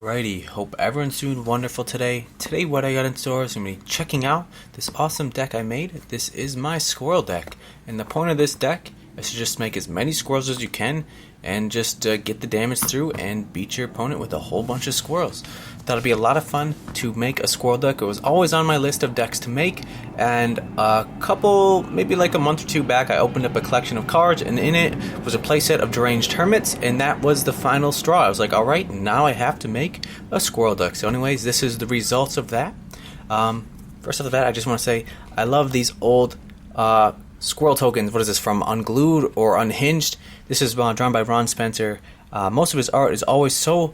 Righty, hope everyone's doing wonderful today. Today what I got in store is going to be checking out this awesome deck I made. This is my Squirrel deck, and the point of this deck is to just make as many squirrels as you can and just get the damage through and beat your opponent with a whole bunch of squirrels. Thought it'd be a lot of fun to make a squirrel deck. It was always on my list of decks to make, and maybe like a month or two back, I opened up a collection of cards, and in it was a playset of Deranged Hermits, and that was the final straw. I was like, alright, now I have to make a squirrel deck. So anyways, this is the results of that. First off the bat, I just want to say, I love these old squirrel tokens. What is this, from Unglued or Unhinged? This is drawn by Ron Spencer. Most of his art is always so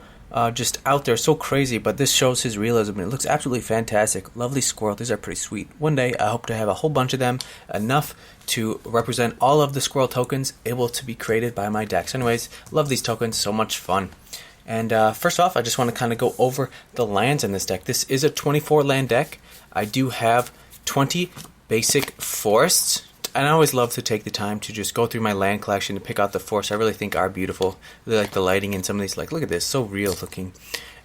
just out there, so crazy, but this shows his realism. It looks absolutely fantastic. Lovely squirrel. These are pretty sweet. One day I hope to have a whole bunch of them, enough to represent all of the squirrel tokens able to be created by my decks. Anyways, love these tokens, so much fun. And first off, I just want to kind of go over the lands in this deck. This is a 24 land deck. I do have 20 basic forests, and I always love to take the time to just go through my land collection to pick out the forests I really think are beautiful. I really like the lighting in some of these. Like, look at this, so real looking.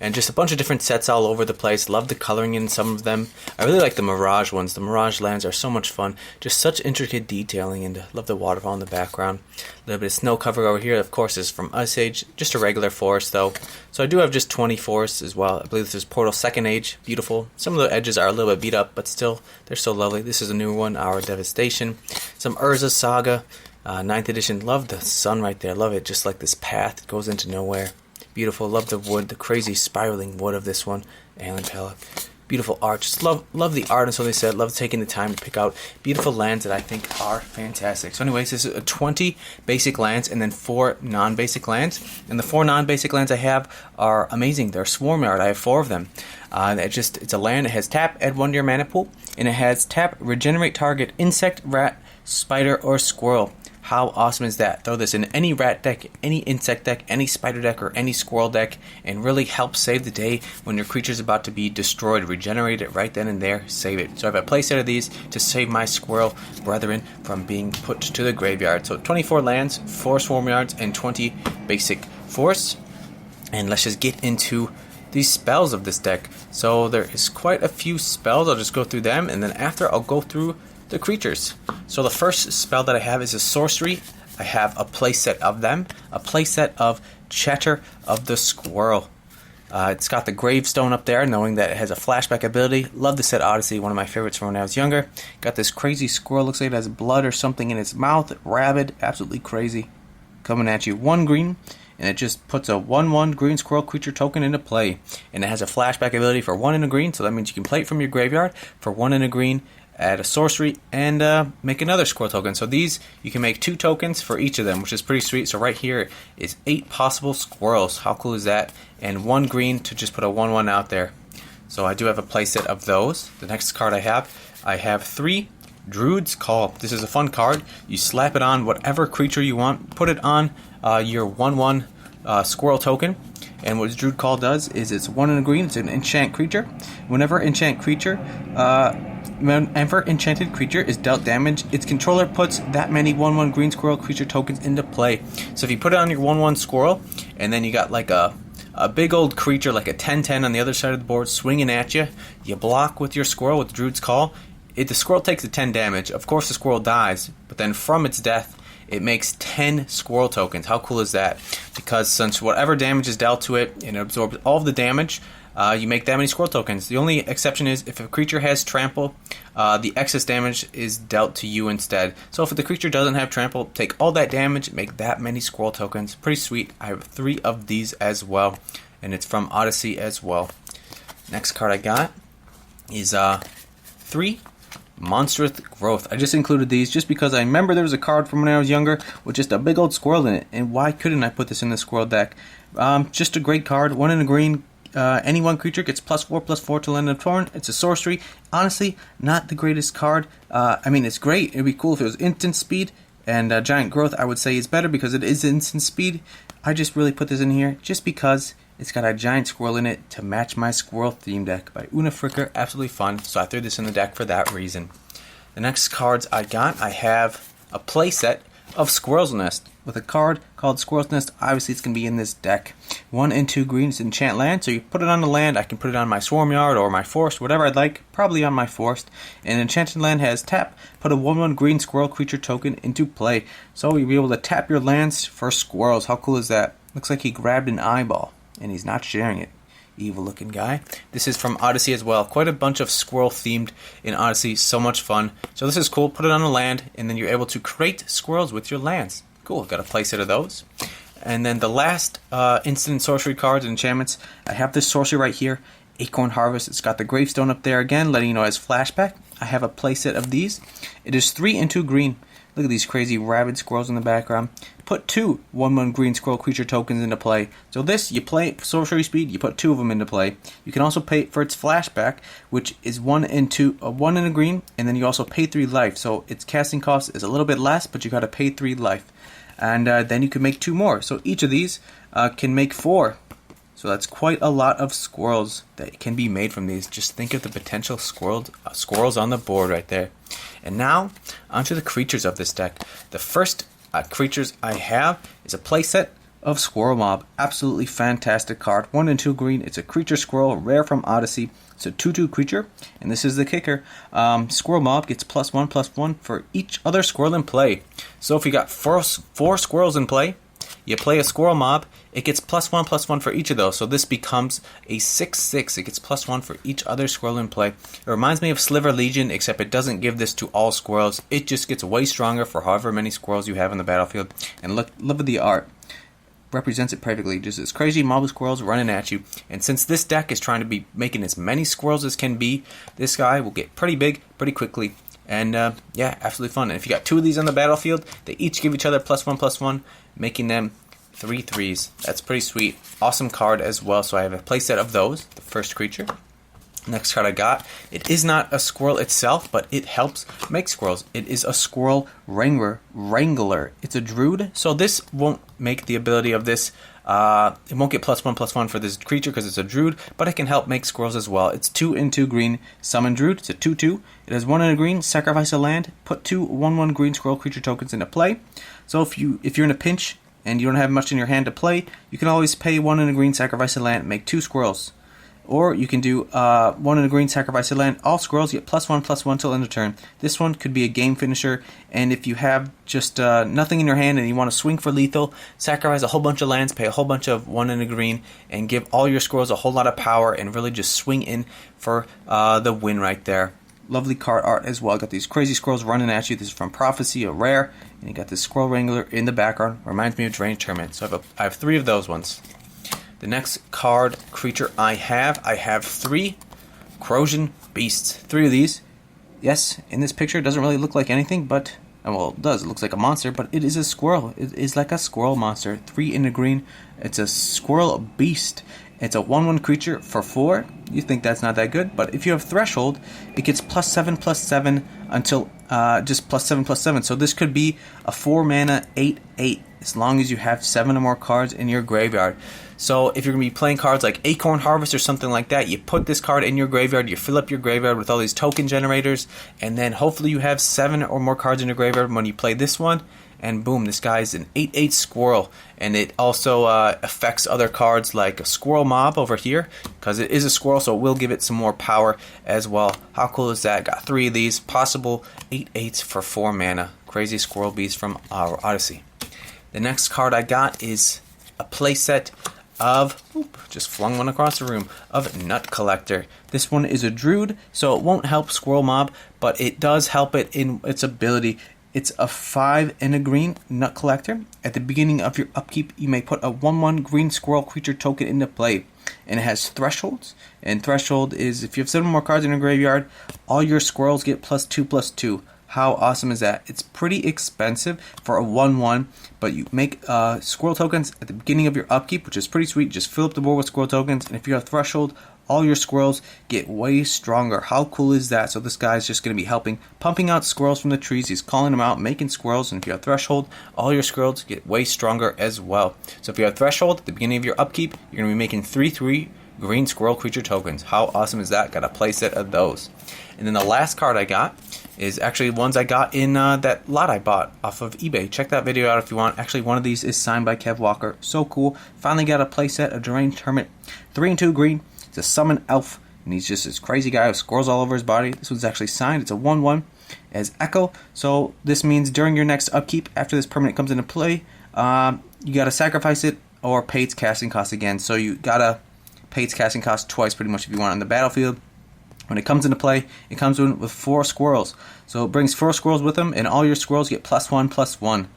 And just a bunch of different sets all over the place. Love the coloring in some of them. I really like the Mirage ones. The Mirage lands are so much fun. Just such intricate detailing, and love the waterfall in the background. A little bit of snow cover over here, of course, is from Ice Age. Just a regular forest, though. So I do have just 20 forests as well. I believe this is Portal Second Age. Beautiful. Some of the edges are a little bit beat up, but still, they're so lovely. This is a new one, Our Devastation. Some Urza Saga, 9th edition. Love the sun right there. Love it. Just like this path. It goes into nowhere. Beautiful. Love the wood, the crazy spiraling wood of this one. Alien Palette. Beautiful art. Just love the art, and so they said. Love taking the time to pick out beautiful lands that I think are fantastic. So anyways, this is a 20 basic lands and then 4 non-basic lands. And the 4 non-basic lands I have are amazing. They're Swarmyard. I have 4 of them. It's a land. It has tap, add 1 to your mana pool, and it has tap, regenerate target insect, rat, spider, or squirrel. How awesome is that? Throw this in any rat deck, any insect deck, any spider deck, or any squirrel deck, and really help save the day when your creature's about to be destroyed. Regenerate it right then and there, save it. So I have a playset of these to save my squirrel brethren from being put to the graveyard. So 24 lands, 4 Swarmyards, and 20 basic forests. And let's just get into these spells of this deck. So there is quite a few spells. I'll just go through them, and then after I'll go through the creatures. So the first spell that I have is a sorcery. I have a playset of them. A playset of Chatter of the Squirrel. It's got the gravestone up there, knowing that it has a flashback ability. Love the set Odyssey, one of my favorites from when I was younger. Got this crazy squirrel, looks like it has blood or something in its mouth. Rabid, absolutely crazy. Coming at you. 1 green, and it just puts a 1/1 green squirrel creature token into play. And it has a flashback ability for 1 in a green, so that means you can play it from your graveyard for 1 in a green, add a sorcery, and make another squirrel token. So these, you can make 2 tokens for each of them, which is pretty sweet. So right here is 8 possible squirrels. How cool is that? And 1 green to just put a 1/1 out there. So I do have a playset of those. The next card I have 3 Druids Call. This is a fun card. You slap it on whatever creature you want, put it on your 1/1 squirrel token. And what Druid Call does is it's 1 in a green. It's an enchant creature. Whenever enchanted creature is dealt damage, its controller puts that many 1/1 green squirrel creature tokens into play. So if you put it on your 1/1 squirrel, and then you got like a big old creature like a 10/10 on the other side of the board swinging at you, you block with your squirrel with Druid's Call. The squirrel takes the 10 damage. Of course the squirrel dies, but then from its death, it makes 10 squirrel tokens. How cool is that? Because since whatever damage is dealt to it, and it absorbs all of the damage, you make that many squirrel tokens. The only exception is if a creature has trample, the excess damage is dealt to you instead. So if the creature doesn't have trample, take all that damage, make that many squirrel tokens. Pretty sweet. I have 3 of these as well, and it's from Odyssey as well. Next card I got is 3 Monstrous Growth. I just included these just because I remember there was a card from when I was younger with just a big old squirrel in it, and why couldn't I put this in the squirrel deck? Just a great card. 1 in a green. Any 1 creature gets +4/+4 till end of turn. It's a sorcery. Honestly, not the greatest card. I mean, it's great. It'd be cool if it was instant speed, and Giant Growth I would say is better because it is instant speed. I just really put this in here just because it's got a giant squirrel in it to match my squirrel theme deck by Una Fricker. Absolutely fun. So I threw this in the deck for that reason. The next cards I have a playset of Squirrel Nest. with a card called Squirrel Nest. Obviously, it's going to be in this deck. 1 and 2 green. It's enchant land, so you put it on the land. I can put it on my Swarmyard or my forest, whatever I'd like. Probably on my forest. And enchanted land has tap. Put a 1/1 green squirrel creature token into play. So you'll be able to tap your lands for squirrels. How cool is that? Looks like he grabbed an eyeball, and he's not sharing it. Evil looking guy. This is from Odyssey as well. Quite a bunch of squirrel themed in Odyssey. So much fun. So this is cool. Put it on the land, and then you're able to create squirrels with your lands. Cool. Got a playset of those. And then the last instant sorcery cards and enchantments. I have this sorcery right here. Acorn Harvest. It's got the gravestone up there again, letting you know it has flashback. I have a playset of these. It is 3 and 2 green. Look at these crazy rabid squirrels in the background. Put 2 1/1 green squirrel creature tokens into play. So this, you play sorcery speed, you put 2 of them into play. You can also pay for its flashback, which is 1 and 2, 1 and a green, and then you also pay 3 life. So its casting cost is a little bit less, but you got to pay 3 life. And then you can make 2 more. So each of these can make 4. So that's quite a lot of squirrels that can be made from these. Just think of the potential squirrels on the board right there. And now, onto the creatures of this deck. The first creatures I have is a playset of Squirrel Mob. Absolutely fantastic card. 1 and 2 green. It's a creature squirrel, rare from Odyssey. It's a 2/2 creature, and this is the kicker. Squirrel Mob gets +1/+1 for each other squirrel in play. So if you got four squirrels in play, you play a Squirrel Mob, it gets +1/+1 for each of those. So this becomes a 6/6. It gets +1 for each other squirrel in play. It reminds me of Sliver Legion, except it doesn't give this to all squirrels. It just gets way stronger for however many squirrels you have in the battlefield. And look at the art. Represents it perfectly. Just this crazy mob of squirrels running at you. And since this deck is trying to be making as many squirrels as can be, this guy will get pretty big pretty quickly. And yeah, absolutely fun. And if you got 2 of these on the battlefield, they each give each other +1/+1, making them 3 3s. That's pretty sweet. Awesome card as well. So I have a playset of those. The first creature. Next card I got. It is not a squirrel itself, but it helps make squirrels. It is a Squirrel Wrangler. It's a druid, so this won't make the ability of this. It won't get +1/+1 for this creature because it's a druid, but it can help make squirrels as well. It's 2 and 2 green. Summon druid. It's a 2/2. It has 1 and a green. Sacrifice a land. Put 2 1/1 green squirrel creature tokens into play. So if you're in a pinch and you don't have much in your hand to play, you can always pay 1 and a green, sacrifice a land, make 2 squirrels. Or you can do 1 and a green, sacrifice a land. All squirrels get +1/+1 till end of turn. This one could be a game finisher. And if you have just nothing in your hand and you want to swing for lethal, sacrifice a whole bunch of lands, pay a whole bunch of 1 and a green, and give all your squirrels a whole lot of power and really just swing in for the win right there. Lovely card art as well. Got these crazy squirrels running at you. This is from Prophecy, a rare. And you got this Squirrel Wrangler in the background. Reminds me of Deranged Hermit. So I have 3 of those ones. The next card creature I have 3 Krosan Beasts. 3 of these. Yes, in this picture it doesn't really look like anything, but, well, it does. It looks like a monster, but it is a squirrel. It is like a squirrel monster. 3 in the green. It's a Squirrel Beast. It's a 1/1 creature for 4. You think that's not that good, but if you have Threshold, it gets +7/+7 until just +7/+7. So this could be a 4 mana 8/8 as long as you have 7 or more cards in your graveyard. So if you're going to be playing cards like Acorn Harvest or something like that, you put this card in your graveyard, you fill up your graveyard with all these token generators, and then hopefully you have 7 or more cards in your graveyard when you play this one, and boom, this guy's an 8/8 squirrel. And it also affects other cards like a Squirrel Mob over here, because it is a squirrel, so it will give it some more power as well. How cool is that? Got 3 of these, possible 8/8s for 4 mana. Crazy Squirrel Beast from our Odyssey. The next card I got is a playset of, just flung one across the room, of Nut Collector. This one is a druid, so it won't help Squirrel Mob, but it does help it in its ability. It's a 5 and a green Nut Collector. At the beginning of your upkeep, you may put a 1/1 green squirrel creature token into play. And it has thresholds. And threshold is if you have 7 more cards in your graveyard, all your squirrels get +2/+2. How awesome is that? It's pretty expensive for a 1/1, but you make squirrel tokens at the beginning of your upkeep, which is pretty sweet. Just fill up the board with squirrel tokens, and if you have threshold, all your squirrels get way stronger. How cool is that? So this guy's just going to be helping, pumping out squirrels from the trees. He's calling them out, making squirrels, and if you have threshold, all your squirrels get way stronger as well. So if you have threshold at the beginning of your upkeep, you're going to be making 3/3 green squirrel creature tokens. How awesome is that? Got a playset of those. And then the last card I got is actually ones I got in that lot I bought off of eBay. Check that video out if you want. Actually, one of these is signed by Kev Walker. So cool. Finally got a playset of Deranged Hermit. 3 and 2 green. It's a summon elf. And he's just this crazy guy with squirrels all over his body. This one's actually signed. It's a 1/1 as Echo. So this means during your next upkeep, after this permanent comes into play, you got to sacrifice it or pay its casting cost again. So you got to pay its casting cost twice pretty much if you want on the battlefield. When it comes into play, it comes in with 4 squirrels. So it brings 4 squirrels with them, and all your squirrels get +1/+1.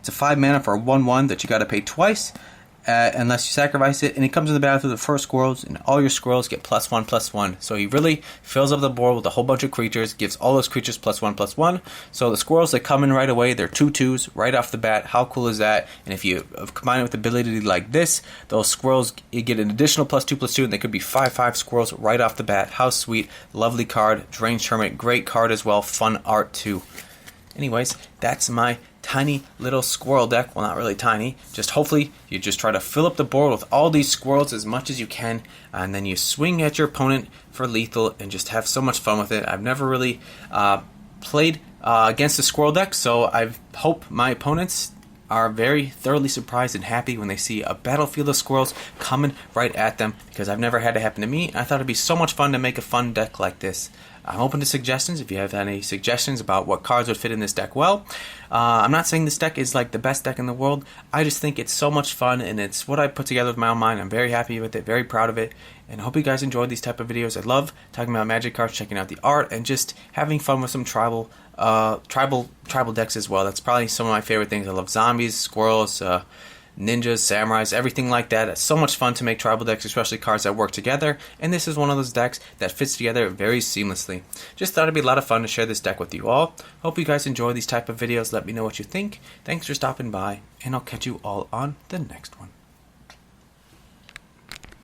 It's a 5 mana for a 1/1 that you got to pay twice. Unless you sacrifice it, and it comes in the battlefield with 4 squirrels, and all your squirrels get +1/+1. So he really fills up the board with a whole bunch of creatures, gives all those creatures +1/+1. So the squirrels that come in right away, they're 2/2s right off the bat. How cool is that? And if you combine it with the ability like this, those squirrels, you get an additional +2/+2, and they could be 5/5 squirrels right off the bat. How sweet. Lovely card. Deranged Hermit, great card as well. Fun art too. Anyways, that's my tiny little squirrel deck. Well, not really tiny. Just hopefully you just try to fill up the board with all these squirrels as much as you can, and then you swing at your opponent for lethal and just have so much fun with it. I've never really played against a squirrel deck, so I hope my opponents are very thoroughly surprised and happy when they see a battlefield of squirrels coming right at them, because I've never had it happen to me. I thought it'd be so much fun to make a fun deck like this. I'm open to suggestions if you have any suggestions about what cards would fit in this deck well. I'm not saying this deck is like the best deck in the world. I just think it's so much fun, and it's what I put together with my own mind. I'm very happy with it, very proud of it, and I hope you guys enjoyed these type of videos. I love talking about Magic cards, checking out the art, and just having fun with some tribal decks as well. That's probably some of my favorite things. I love zombies, squirrels, ninjas, samurais, everything like that. It's so much fun to make tribal decks, especially cards that work together, and this is one of those decks that fits together very seamlessly. Just thought it'd be a lot of fun to share this deck with you all. Hope you guys enjoy these type of videos. Let me know what you think. Thanks for stopping by, and I'll catch you all on the next one.